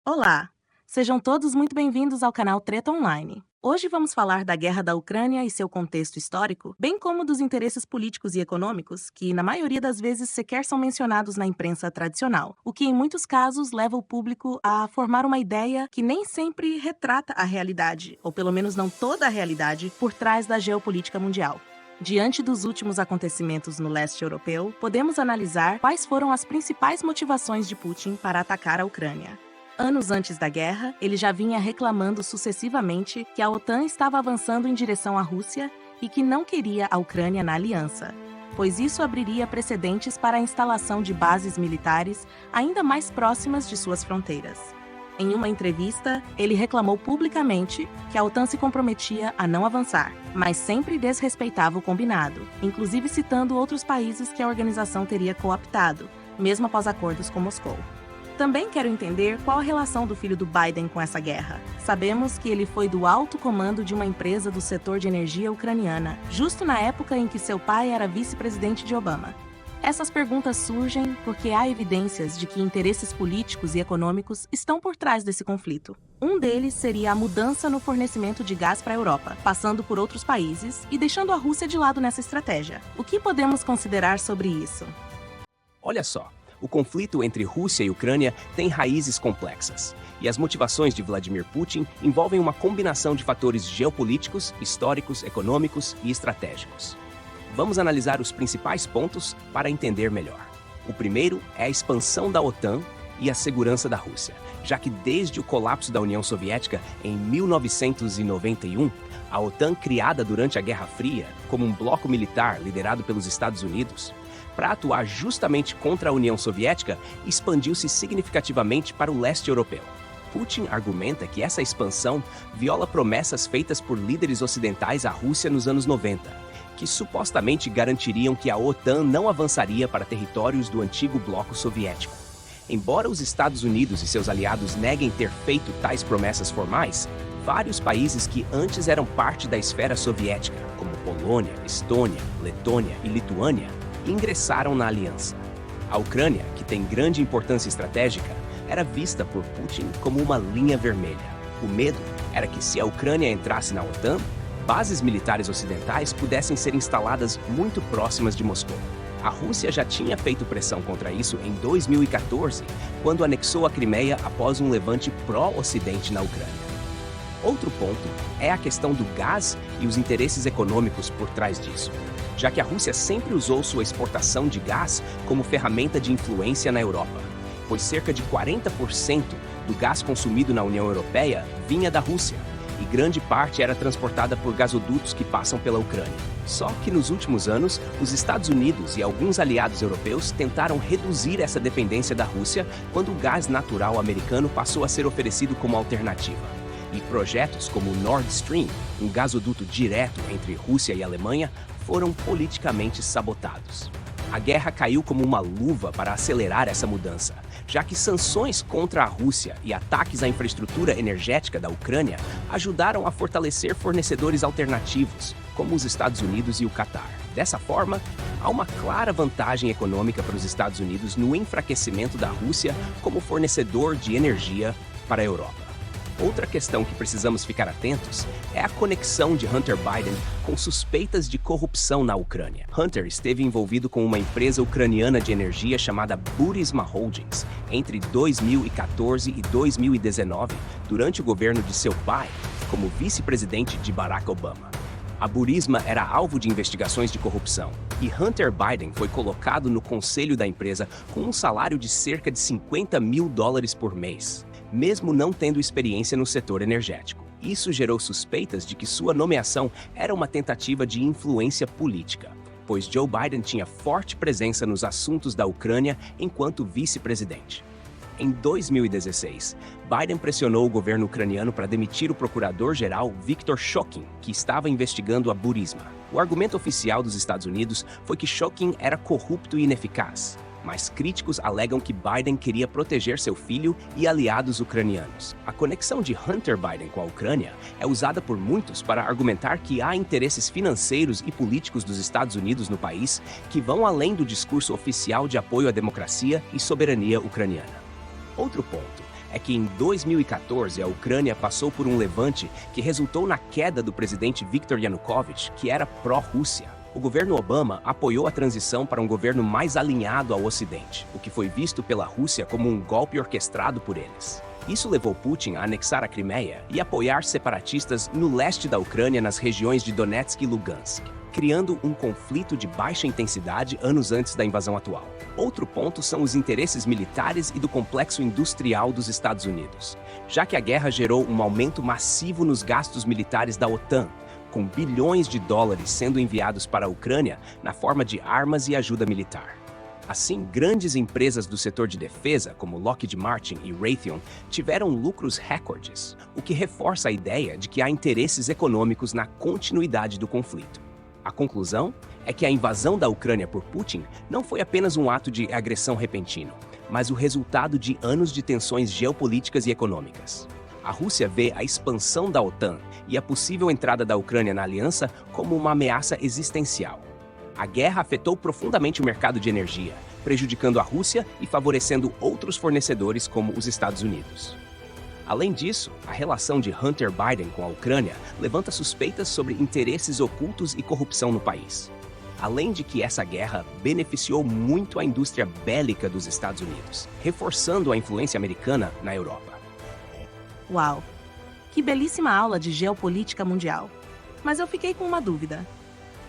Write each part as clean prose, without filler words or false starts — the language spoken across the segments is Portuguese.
Olá! Sejam todos muito bem-vindos ao canal Treta Online. Hoje vamos falar da guerra da Ucrânia e seu contexto histórico, bem como dos interesses políticos e econômicos, que na maioria das vezes sequer são mencionados na imprensa tradicional, o que em muitos casos leva o público a formar uma ideia que nem sempre retrata a realidade, ou pelo menos não toda a realidade, por trás da geopolítica mundial. Diante dos últimos acontecimentos no leste europeu, podemos analisar quais foram as principais motivações de Putin para atacar a Ucrânia. Anos antes da guerra, ele já vinha reclamando sucessivamente que a OTAN estava avançando em direção à Rússia e que não queria a Ucrânia na aliança, pois isso abriria precedentes para a instalação de bases militares ainda mais próximas de suas fronteiras. Em uma entrevista, ele reclamou publicamente que a OTAN se comprometia a não avançar, mas sempre desrespeitava o combinado, inclusive citando outros países que a organização teria cooptado, mesmo após acordos com Moscou. Também quero entender qual a relação do filho do Biden com essa guerra. Sabemos que ele foi do alto comando de uma empresa do setor de energia ucraniana, justo na época em que seu pai era vice-presidente de Obama. Essas perguntas surgem porque há evidências de que interesses políticos e econômicos estão por trás desse conflito. Um deles seria a mudança no fornecimento de gás para a Europa, passando por outros países e deixando a Rússia de lado nessa estratégia. O que podemos considerar sobre isso? Olha só. O conflito entre Rússia e Ucrânia tem raízes complexas, e as motivações de Vladimir Putin envolvem uma combinação de fatores geopolíticos, históricos, econômicos e estratégicos. Vamos analisar os principais pontos para entender melhor. O primeiro é a expansão da OTAN e a segurança da Rússia, já que desde o colapso da União Soviética em 1991, a OTAN, criada durante a Guerra Fria como um bloco militar liderado pelos Estados Unidos, para atuar justamente contra a União Soviética, expandiu-se significativamente para o leste europeu. Putin argumenta que essa expansão viola promessas feitas por líderes ocidentais à Rússia nos anos 90, que supostamente garantiriam que a OTAN não avançaria para territórios do antigo bloco soviético. Embora os Estados Unidos e seus aliados neguem ter feito tais promessas formais, vários países que antes eram parte da esfera soviética, como Polônia, Estônia, Letônia e Lituânia, ingressaram na aliança. A Ucrânia, que tem grande importância estratégica, era vista por Putin como uma linha vermelha. O medo era que, se a Ucrânia entrasse na OTAN, bases militares ocidentais pudessem ser instaladas muito próximas de Moscou. A Rússia já tinha feito pressão contra isso em 2014, quando anexou a Crimeia após um levante pró-Ocidente na Ucrânia. Outro ponto é a questão do gás e os interesses econômicos por trás disso, já que a Rússia sempre usou sua exportação de gás como ferramenta de influência na Europa, pois cerca de 40% do gás consumido na União Europeia vinha da Rússia, e grande parte era transportada por gasodutos que passam pela Ucrânia. Só que nos últimos anos, os Estados Unidos e alguns aliados europeus tentaram reduzir essa dependência da Rússia quando o gás natural americano passou a ser oferecido como alternativa. E projetos como o Nord Stream, um gasoduto direto entre Rússia e Alemanha, foram politicamente sabotados. A guerra caiu como uma luva para acelerar essa mudança, já que sanções contra a Rússia e ataques à infraestrutura energética da Ucrânia ajudaram a fortalecer fornecedores alternativos, como os Estados Unidos e o Catar. Dessa forma, há uma clara vantagem econômica para os Estados Unidos no enfraquecimento da Rússia como fornecedor de energia para a Europa. Outra questão que precisamos ficar atentos é a conexão de Hunter Biden com suspeitas de corrupção na Ucrânia. Hunter esteve envolvido com uma empresa ucraniana de energia chamada Burisma Holdings entre 2014 e 2019, durante o governo de seu pai, como vice-presidente de Barack Obama. A Burisma era alvo de investigações de corrupção, e Hunter Biden foi colocado no conselho da empresa com um salário de cerca de $50 mil por mês, mesmo não tendo experiência no setor energético. Isso gerou suspeitas de que sua nomeação era uma tentativa de influência política, pois Joe Biden tinha forte presença nos assuntos da Ucrânia enquanto vice-presidente. Em 2016, Biden pressionou o governo ucraniano para demitir o procurador-geral Viktor Shokin, que estava investigando a Burisma. O argumento oficial dos Estados Unidos foi que Shokin era corrupto e ineficaz, mas críticos alegam que Biden queria proteger seu filho e aliados ucranianos. A conexão de Hunter Biden com a Ucrânia é usada por muitos para argumentar que há interesses financeiros e políticos dos Estados Unidos no país que vão além do discurso oficial de apoio à democracia e soberania ucraniana. Outro ponto é que em 2014 a Ucrânia passou por um levante que resultou na queda do presidente Viktor Yanukovych, que era pró-Rússia. O governo Obama apoiou a transição para um governo mais alinhado ao Ocidente, o que foi visto pela Rússia como um golpe orquestrado por eles. Isso levou Putin a anexar a Crimeia e apoiar separatistas no leste da Ucrânia nas regiões de Donetsk e Lugansk, criando um conflito de baixa intensidade anos antes da invasão atual. Outro ponto são os interesses militares e do complexo industrial dos Estados Unidos, já que a guerra gerou um aumento massivo nos gastos militares da OTAN, com bilhões de dólares sendo enviados para a Ucrânia na forma de armas e ajuda militar. Assim, grandes empresas do setor de defesa, como Lockheed Martin e Raytheon, tiveram lucros recordes, o que reforça a ideia de que há interesses econômicos na continuidade do conflito. A conclusão é que a invasão da Ucrânia por Putin não foi apenas um ato de agressão repentino, mas o resultado de anos de tensões geopolíticas e econômicas. A Rússia vê a expansão da OTAN e a possível entrada da Ucrânia na aliança como uma ameaça existencial. A guerra afetou profundamente o mercado de energia, prejudicando a Rússia e favorecendo outros fornecedores como os Estados Unidos. Além disso, a relação de Hunter Biden com a Ucrânia levanta suspeitas sobre interesses ocultos e corrupção no país. Além de que essa guerra beneficiou muito a indústria bélica dos Estados Unidos, reforçando a influência americana na Europa. Uau! Que belíssima aula de geopolítica mundial! Mas eu fiquei com uma dúvida.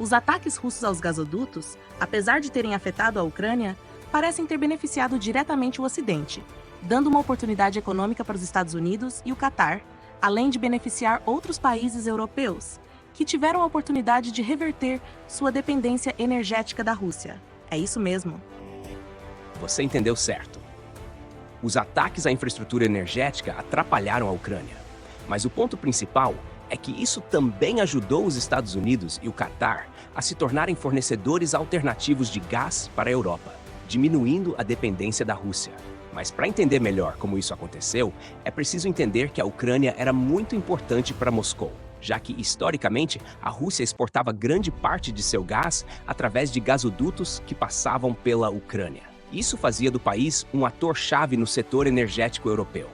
Os ataques russos aos gasodutos, apesar de terem afetado a Ucrânia, parecem ter beneficiado diretamente o Ocidente, dando uma oportunidade econômica para os Estados Unidos e o Catar, além de beneficiar outros países europeus, que tiveram a oportunidade de reverter sua dependência energética da Rússia. É isso mesmo. Você entendeu certo. Os ataques à infraestrutura energética atrapalharam a Ucrânia, mas o ponto principal é que isso também ajudou os Estados Unidos e o Catar a se tornarem fornecedores alternativos de gás para a Europa, diminuindo a dependência da Rússia. Mas para entender melhor como isso aconteceu, é preciso entender que a Ucrânia era muito importante para Moscou, já que, historicamente, a Rússia exportava grande parte de seu gás através de gasodutos que passavam pela Ucrânia. Isso fazia do país um ator-chave no setor energético europeu.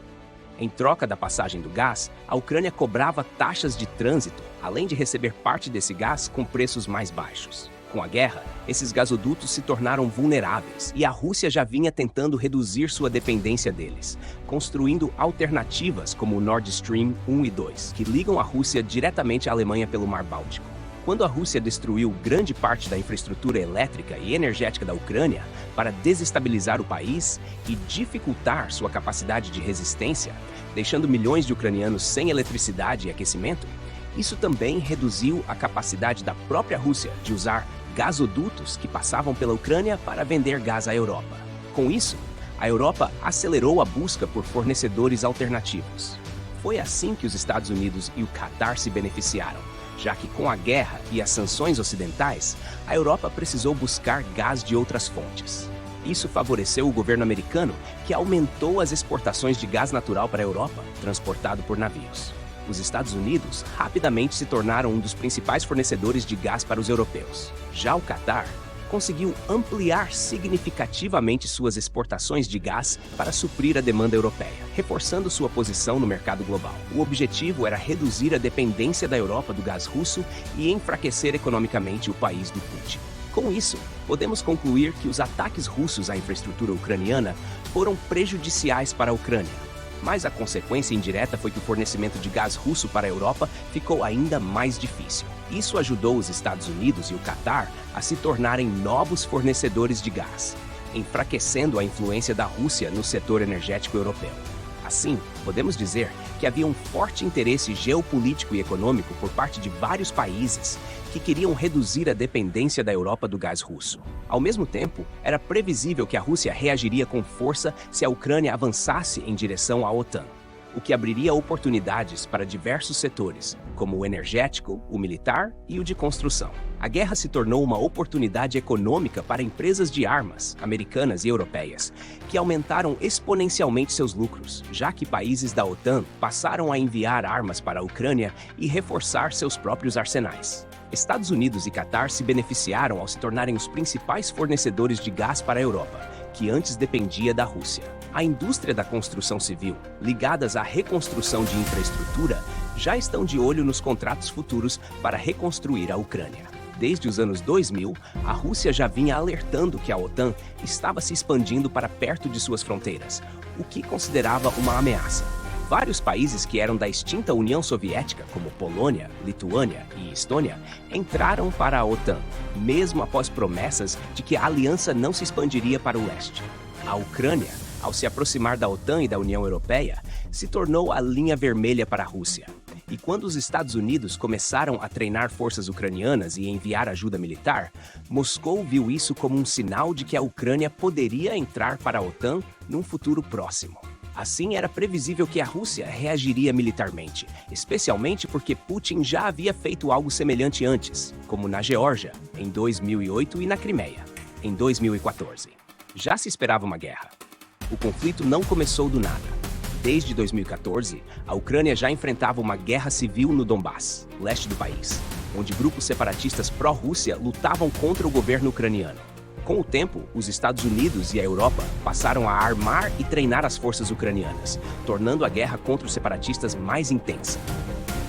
Em troca da passagem do gás, a Ucrânia cobrava taxas de trânsito, além de receber parte desse gás com preços mais baixos. Com a guerra, esses gasodutos se tornaram vulneráveis e a Rússia já vinha tentando reduzir sua dependência deles, construindo alternativas como o Nord Stream 1 e 2, que ligam a Rússia diretamente à Alemanha pelo Mar Báltico. Quando a Rússia destruiu grande parte da infraestrutura elétrica e energética da Ucrânia para desestabilizar o país e dificultar sua capacidade de resistência, deixando milhões de ucranianos sem eletricidade e aquecimento, isso também reduziu a capacidade da própria Rússia de usar gasodutos que passavam pela Ucrânia para vender gás à Europa. Com isso, a Europa acelerou a busca por fornecedores alternativos. Foi assim que os Estados Unidos e o Catar se beneficiaram, já que com a guerra e as sanções ocidentais, a Europa precisou buscar gás de outras fontes. Isso favoreceu o governo americano, que aumentou as exportações de gás natural para a Europa, transportado por navios. Os Estados Unidos rapidamente se tornaram um dos principais fornecedores de gás para os europeus. Já o Catar conseguiu ampliar significativamente suas exportações de gás para suprir a demanda europeia, reforçando sua posição no mercado global. O objetivo era reduzir a dependência da Europa do gás russo e enfraquecer economicamente o país do Putin. Com isso, podemos concluir que os ataques russos à infraestrutura ucraniana foram prejudiciais para a Ucrânia. Mas a consequência indireta foi que o fornecimento de gás russo para a Europa ficou ainda mais difícil. Isso ajudou os Estados Unidos e o Catar a se tornarem novos fornecedores de gás, enfraquecendo a influência da Rússia no setor energético europeu. Assim, podemos dizer que havia um forte interesse geopolítico e econômico por parte de vários países que queriam reduzir a dependência da Europa do gás russo. Ao mesmo tempo, era previsível que a Rússia reagiria com força se a Ucrânia avançasse em direção à OTAN, o que abriria oportunidades para diversos setores, como o energético, o militar e o de construção. A guerra se tornou uma oportunidade econômica para empresas de armas, americanas e europeias, que aumentaram exponencialmente seus lucros, já que países da OTAN passaram a enviar armas para a Ucrânia e reforçar seus próprios arsenais. Estados Unidos e Catar se beneficiaram ao se tornarem os principais fornecedores de gás para a Europa, que antes dependia da Rússia. A indústria da construção civil, ligadas à reconstrução de infraestrutura, já estão de olho nos contratos futuros para reconstruir a Ucrânia. Desde os anos 2000, a Rússia já vinha alertando que a OTAN estava se expandindo para perto de suas fronteiras, o que considerava uma ameaça. Vários países que eram da extinta União Soviética, como Polônia, Lituânia e Estônia, entraram para a OTAN, mesmo após promessas de que a aliança não se expandiria para o leste. A Ucrânia, ao se aproximar da OTAN e da União Europeia, se tornou a linha vermelha para a Rússia. E quando os Estados Unidos começaram a treinar forças ucranianas e enviar ajuda militar, Moscou viu isso como um sinal de que a Ucrânia poderia entrar para a OTAN num futuro próximo. Assim, era previsível que a Rússia reagiria militarmente, especialmente porque Putin já havia feito algo semelhante antes, como na Geórgia, em 2008 e na Crimeia, em 2014. Já se esperava uma guerra. O conflito não começou do nada. Desde 2014, a Ucrânia já enfrentava uma guerra civil no Donbass, leste do país, onde grupos separatistas pró-Rússia lutavam contra o governo ucraniano. Com o tempo, os Estados Unidos e a Europa passaram a armar e treinar as forças ucranianas, tornando a guerra contra os separatistas mais intensa.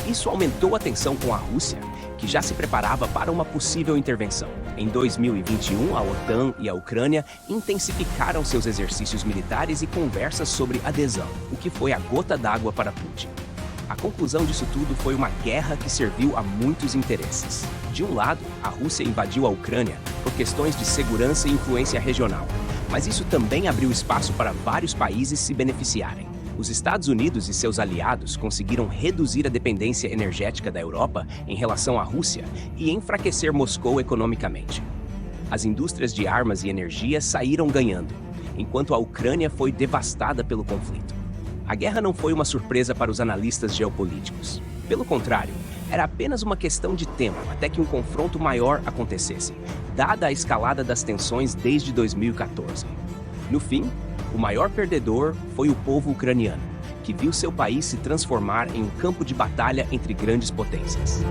Isso aumentou a tensão com a Rússia, que já se preparava para uma possível intervenção. Em 2021, a OTAN e a Ucrânia intensificaram seus exercícios militares e conversas sobre adesão, o que foi a gota d'água para Putin. A conclusão disso tudo foi uma guerra que serviu a muitos interesses. De um lado, a Rússia invadiu a Ucrânia por questões de segurança e influência regional, mas isso também abriu espaço para vários países se beneficiarem. Os Estados Unidos e seus aliados conseguiram reduzir a dependência energética da Europa em relação à Rússia e enfraquecer Moscou economicamente. As indústrias de armas e energia saíram ganhando, enquanto a Ucrânia foi devastada pelo conflito. A guerra não foi uma surpresa para os analistas geopolíticos. Pelo contrário, era apenas uma questão de tempo até que um confronto maior acontecesse, dada a escalada das tensões desde 2014. No fim, o maior perdedor foi o povo ucraniano, que viu seu país se transformar em um campo de batalha entre grandes potências.